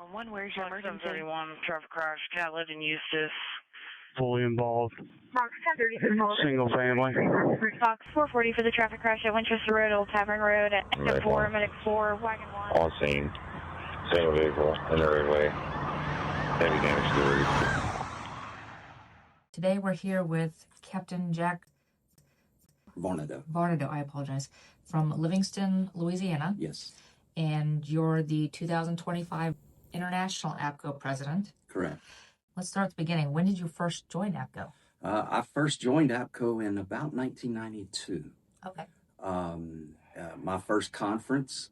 911, where's your emergency? 731 traffic crash, Catlett and Eustis. Fully involved. Fox 1030. Single family. Fox 440 for the traffic crash at Winchester Road, Old Tavern Road, at exit 4, medic 4, wagon 1. On scene. Single vehicle in the roadway. Heavy damage to the roof. Today we're here with Captain Jack Varnado, I apologize, from Livingston, Louisiana. Yes. And you're the 2025 International APCO President. Correct. Let's start at the beginning. When did you first join APCO? I first joined APCO in about 1992. Okay. My first conference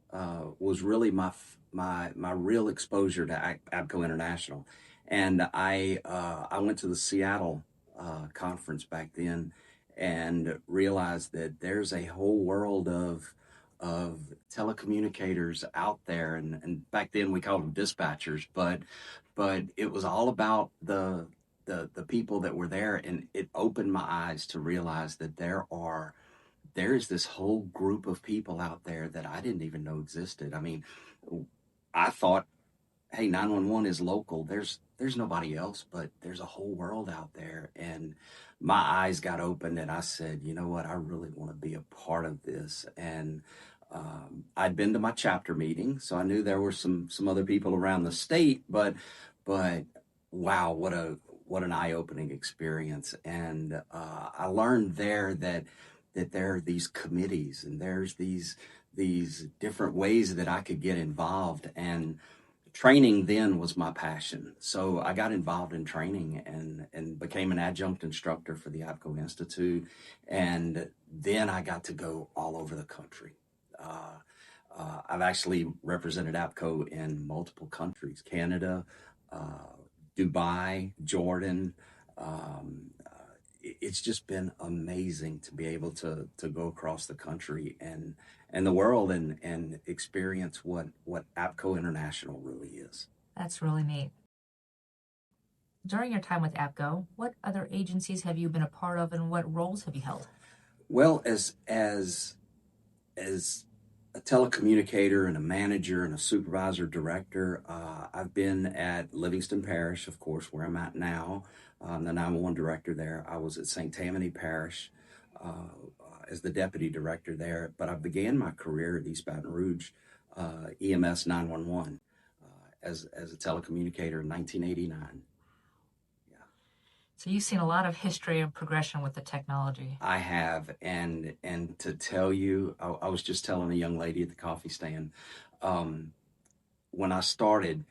was really my real exposure to APCO International, and I went to the Seattle conference back then, and realized that there's a whole world of telecommunicators out there, and back then we called them dispatchers, but it was all about the people that were there, and it opened my eyes to realize that there is this whole group of people out there that I didn't even know existed. I mean, I thought, hey, 911 is local. There's nobody else, but there's a whole world out there. And my eyes got opened, and I said, you know what, I really want to be a part of this. And I'd been to my chapter meeting, so I knew there were some other people around the state, but wow, what an eye-opening experience. And I learned there that there are these committees, and there's these different ways that I could get involved, and training then was my passion. So I got involved in training and became an adjunct instructor for the APCO Institute. And then I got to go all over the country. I've actually represented APCO in multiple countries: Canada, Dubai, Jordan. It's just been amazing to be able to go across the country and the world and experience what APCO International really is. That's really neat. During your time with APCO, what other agencies have you been a part of, and what roles have you held? Well, as a telecommunicator and a manager and a supervisor director, I've been at Livingston Parish, of course, where I'm at now. I'm the 911 director there. I was at St. Tammany Parish as the deputy director there, but I began my career at East Baton Rouge EMS 911 as a telecommunicator in 1989. So you've seen a lot of history and progression with the technology. I have, and to tell you, I was just telling a young lady at the coffee stand, when I started,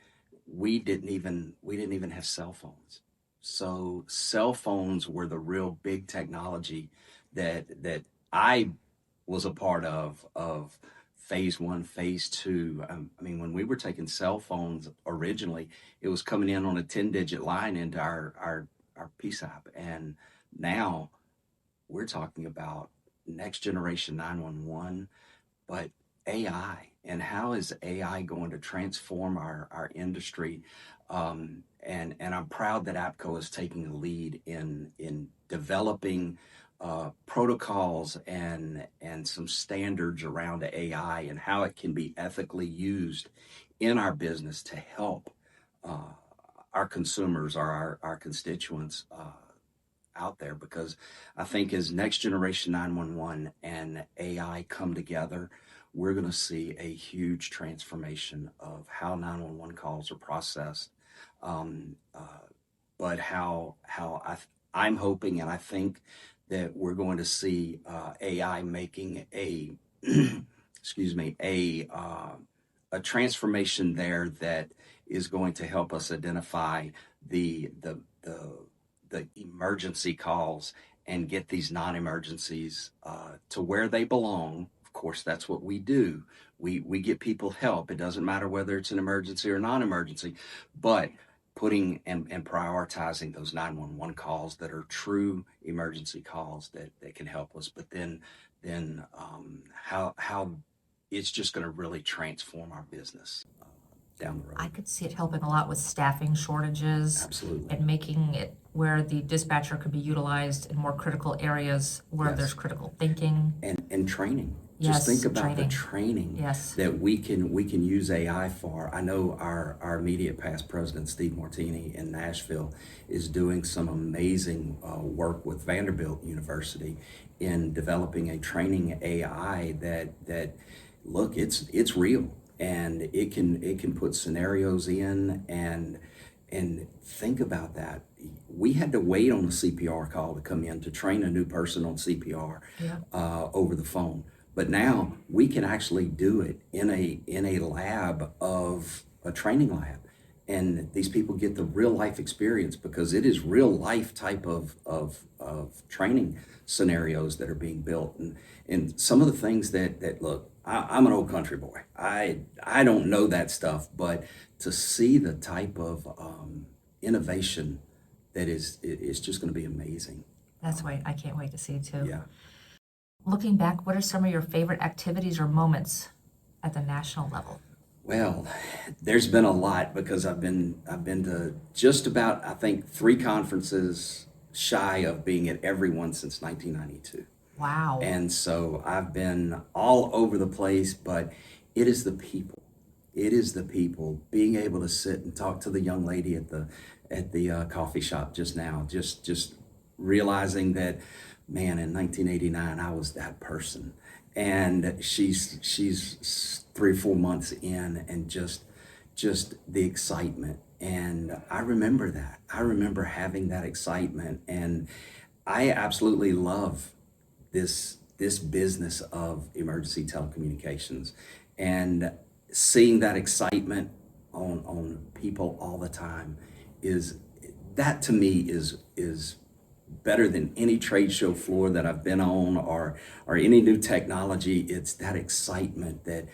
we didn't even have cell phones. So cell phones were the real big technology that I was a part of phase 1, phase 2. I mean, when we were taking cell phones originally, it was coming in on a 10-digit line into our PSAP, and now we're talking about next generation 911, but AI, and how is AI going to transform our industry? And I'm proud that APCO is taking a lead in developing protocols and some standards around AI and how it can be ethically used in our business to help our consumers or our constituents out there. Because I think as next generation 911 and AI come together, we're going to see a huge transformation of how 911 calls are processed. But how I'm hoping, and I think that we're going to see AI making a a transformation there that is going to help us identify the emergency calls and get these non-emergencies to where they belong. Of course, that's what we do. We get people help. It doesn't matter whether it's an emergency or non-emergency, but putting and prioritizing those 911 calls that are true emergency calls that can help us. But then how it's just going to really transform our business down the road. I could see it helping a lot with staffing shortages. Absolutely. And making it where the dispatcher could be utilized in more critical areas where Yes. there's critical thinking. And training. Yes, Just think about the training. training Yes. that we can use AI for. I know our immediate past president, Steve Martini in Nashville, is doing some amazing work with Vanderbilt University in developing a training AI that look, it's real, and it can put scenarios in and think about that. We had to wait on the CPR call to come in to train a new person on CPR over the phone. But now we can actually do it in a lab of a training lab. And these people get the real life experience because it is real life type of training scenarios that are being built. And some of the things that look, I'm an old country boy. I don't know that stuff, but to see the type of innovation that is just going to be amazing. That's why I can't wait to see too. Yeah. Looking back, what are some of your favorite activities or moments at the national level? Well, there's been a lot because I've been to just about, I think, 3 conferences shy of being at every one since 1992. Wow. And so I've been all over the place, but it is the people. It is the people being able to sit and talk to the young lady at the coffee shop just now, just realizing that, man, in 1989 I was that person, and she's 3 or 4 months in, and just the excitement. And I remember that. I remember having that excitement, and I absolutely love this business of emergency telecommunications, and seeing that excitement on people all the time is, that to me is better than any trade show floor that I've been on, or any new technology. It's that excitement that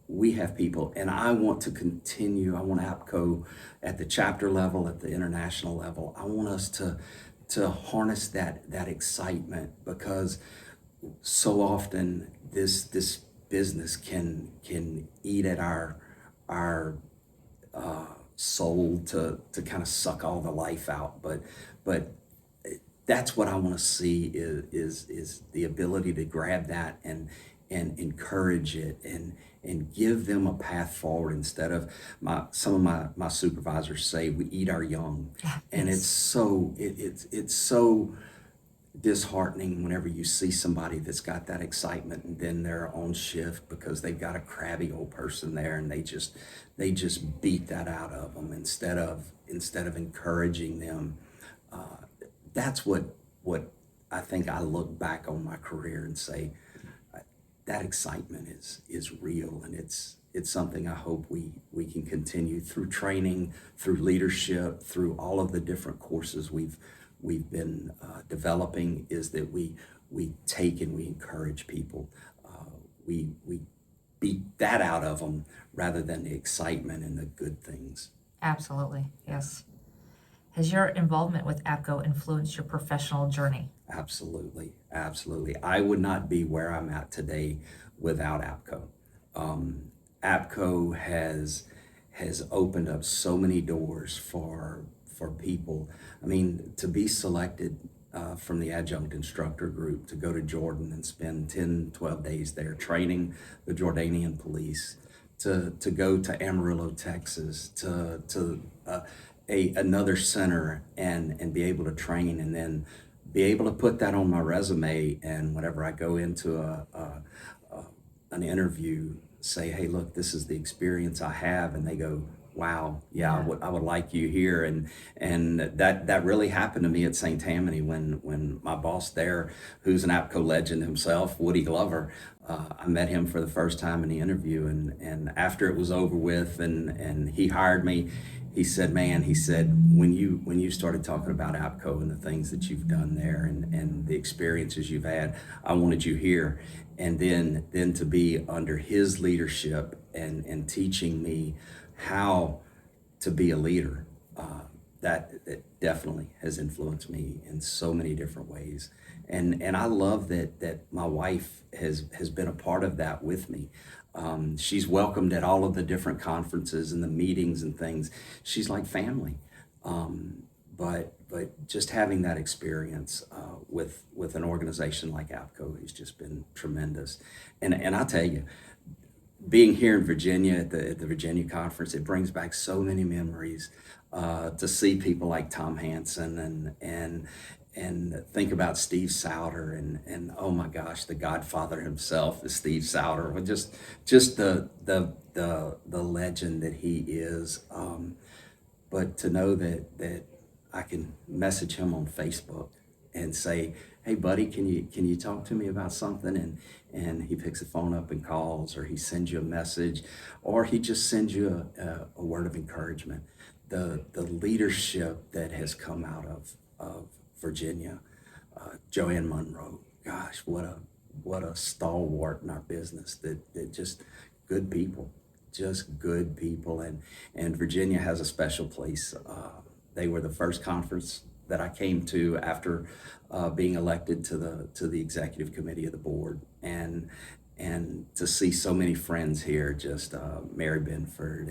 we have people, and I want to continue. I want APCO at the chapter level, at the international level. I want us to harness that excitement, because so often this business can eat at our soul to kind of suck all the life out. But that's what I want to see is the ability to grab that and encourage it and give them a path forward, instead of some of my supervisors say we eat our young. And it's so disheartening whenever you see somebody that's got that excitement and then they're on shift because they've got a crabby old person there, and they just beat that out of them instead of encouraging them. That's what I think I look back on my career and say, that excitement is real, and it's something I hope we can continue through training, through leadership, through all of the different courses we've been developing, is that we take and we encourage people. We beat that out of them rather than the excitement and the good things. Absolutely, yes. Has your involvement with APCO influenced your professional journey? Absolutely, absolutely. I would not be where I'm at today without APCO. APCO has opened up so many doors for people. I mean, to be selected from the adjunct instructor group to go to Jordan and spend 10, 12 days there training the Jordanian police, to go to Amarillo, Texas, to another center and be able to train, and then be able to put that on my resume, and whenever I go into an interview, say, hey, look, this is the experience I have, and they go, wow, yeah. I would like you here. And that really happened to me at St. Tammany when my boss there, who's an APCO legend himself, Woody Glover, I met him for the first time in the interview, and after it was over with and he hired me, he said, man, when you started talking about APCO and the things that you've done there and the experiences you've had, I wanted you here. And then to be under his leadership and teaching me how to be a leader, that definitely has influenced me in so many different ways. And I love that my wife has been a part of that with me. She's welcomed at all of the different conferences and the meetings and things. She's like family. but just having that experience with an organization like APCO has just been tremendous. And I tell you, being here in Virginia at the Virginia conference, it brings back so many memories to see people like Tom Hansen and think about Steve Souter and oh my gosh, the Godfather himself is Steve Souter. Just the legend that he is. But to know that I can message him on Facebook and say, hey buddy, can you talk to me about something? And he picks the phone up and calls, or he sends you a message, or he just sends you a word of encouragement. The leadership that has come out of Virginia, Joanne Monroe, gosh, what a stalwart in our business, that just good people. Just good people, and Virginia has a special place. They were the first conference that I came to after being elected to the executive committee of the board, and to see so many friends here, just Mary Benford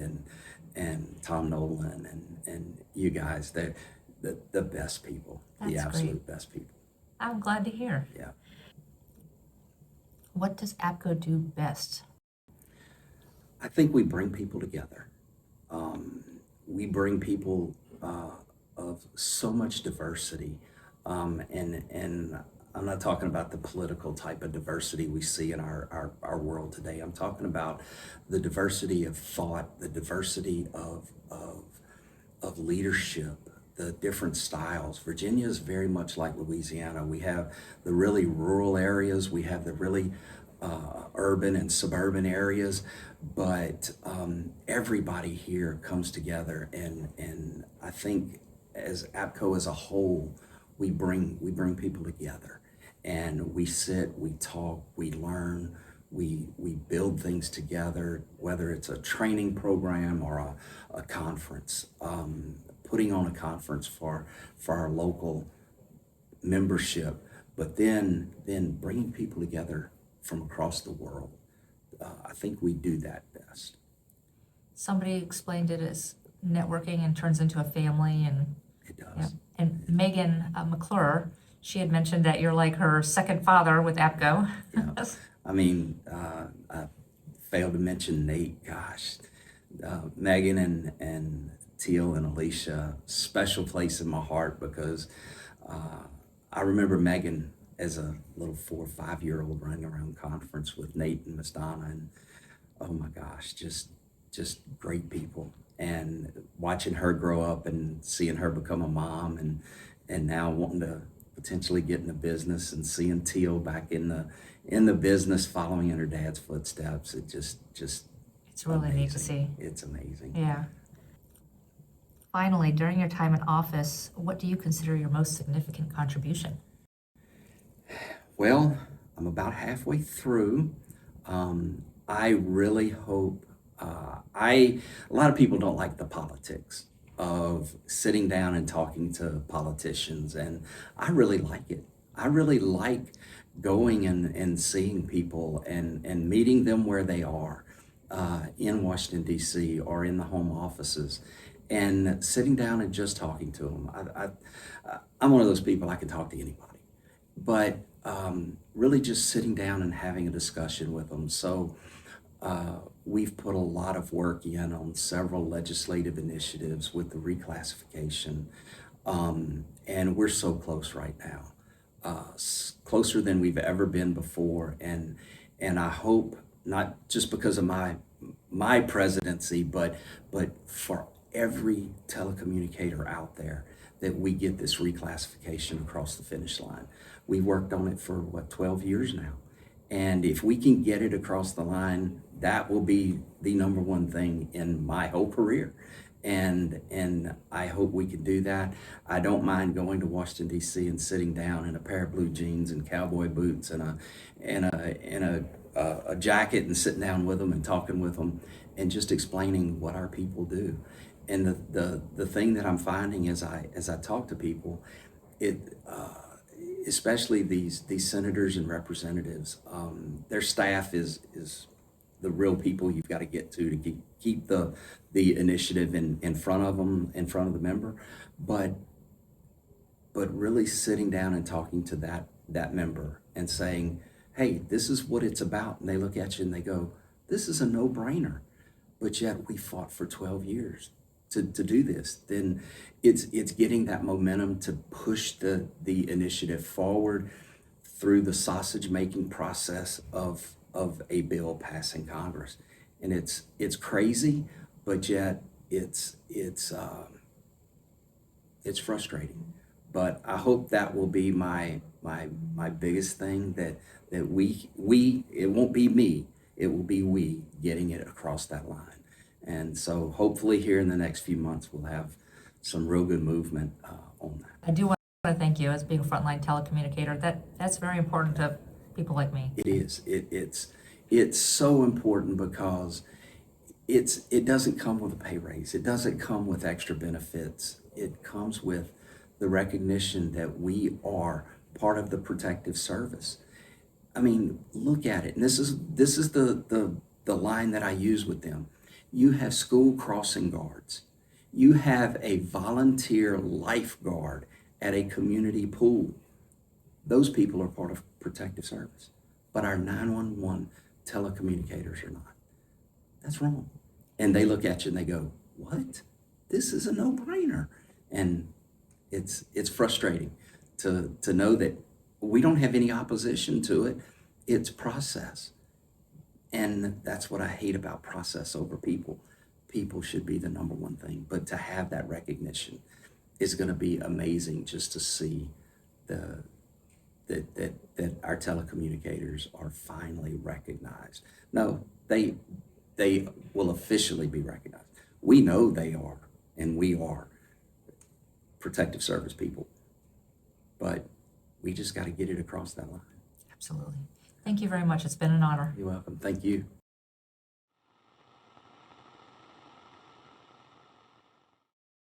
and Tom Nolan and you guys, they're the best people, the absolute best people. I'm glad to hear. Yeah. What does APCO do best? I think we bring people together. We bring people of so much diversity, and I'm not talking about the political type of diversity we see in our world today. I'm talking about the diversity of thought, the diversity of leadership, the different styles. Virginia is very much like Louisiana. We have the really rural areas, we have the really urban and suburban areas, but everybody here comes together, and I think as APCO as a whole, we bring people together, and we sit, we talk, we learn, we build things together, whether it's a training program or a conference, putting on a conference for our local membership, but then bringing people together from across the world. I think we do that best. Somebody explained it as networking and turns into a family, and It does. yeah. And Megan McClure, she had mentioned that you're like her second father with APCO. Yeah. I mean, I failed to mention Nate. Gosh, Megan and Teal and Alicia, special place in my heart, because I remember Megan as a little 4 or 5 year old running around conference with Nate and Miss Donna, and oh my gosh, just great people. And watching her grow up and seeing her become a mom, and now wanting to potentially get in the business, and seeing Teal back in the business, following in her dad's footsteps, it just It's really amazing. neat to see. It's amazing. Yeah. Finally, during your time in office, what do you consider your most significant contribution? Well, I'm about halfway through. I really hope, a lot of people don't like the politics of sitting down and talking to politicians, and I really like it. I really like going and seeing people and meeting them where they are, in Washington, D.C., or in the home offices, and sitting down and just talking to them. I'm one of those people, I can talk to anybody, but really just sitting down and having a discussion with them. So we've put a lot of work in on several legislative initiatives with the reclassification, and we're so close right now, closer than we've ever been before, and I hope, not just because of my presidency, but for every telecommunicator out there, that we get this reclassification across the finish line. We've worked on it for 12 years now. And if we can get it across the line, that will be the number one thing in my whole career. And I hope we can do that. I don't mind going to Washington, D.C. and sitting down in a pair of blue jeans and cowboy boots and a jacket, and sitting down with them and talking with them and just explaining what our people do. And the thing that I'm finding as I talk to people, especially these senators and representatives, their staff is the real people you've got to get to keep the initiative in front of them, in front of the member. But but really sitting down and talking to that member and saying, hey, this is what it's about. And they look at you and they go, this is a no-brainer. But yet we fought for 12 years to do this. Then it's getting that momentum to push the initiative forward through the sausage making process of a bill passing Congress. And it's crazy, but yet it's frustrating. But I hope that will be my biggest thing, that we it won't be me, it will be we getting it across that line. And so hopefully here in the next few months we'll have some real good movement on that. I do want to thank you as being a frontline telecommunicator. That's very important to people like me. It is. It's so important because it doesn't come with a pay raise. It doesn't come with extra benefits. It comes with the recognition that we are part of the protective service. I mean, look at it. And this is the line that I use with them. You have school crossing guards. You have a volunteer lifeguard at a community pool. Those people are part of protective service, but our 911 telecommunicators are not. That's wrong. And they look at you and they go, what? This is a no-brainer. And it's frustrating to know that we don't have any opposition to it. It's process. And that's what I hate about process over people. People should be the number one thing, but to have that recognition is going to be amazing, just to see that our telecommunicators are finally recognized. No, they will officially be recognized. We know they are, and we are protective service people, but we just got to get it across that line. Absolutely. Thank you very much. It's been an honor. You're welcome. Thank you.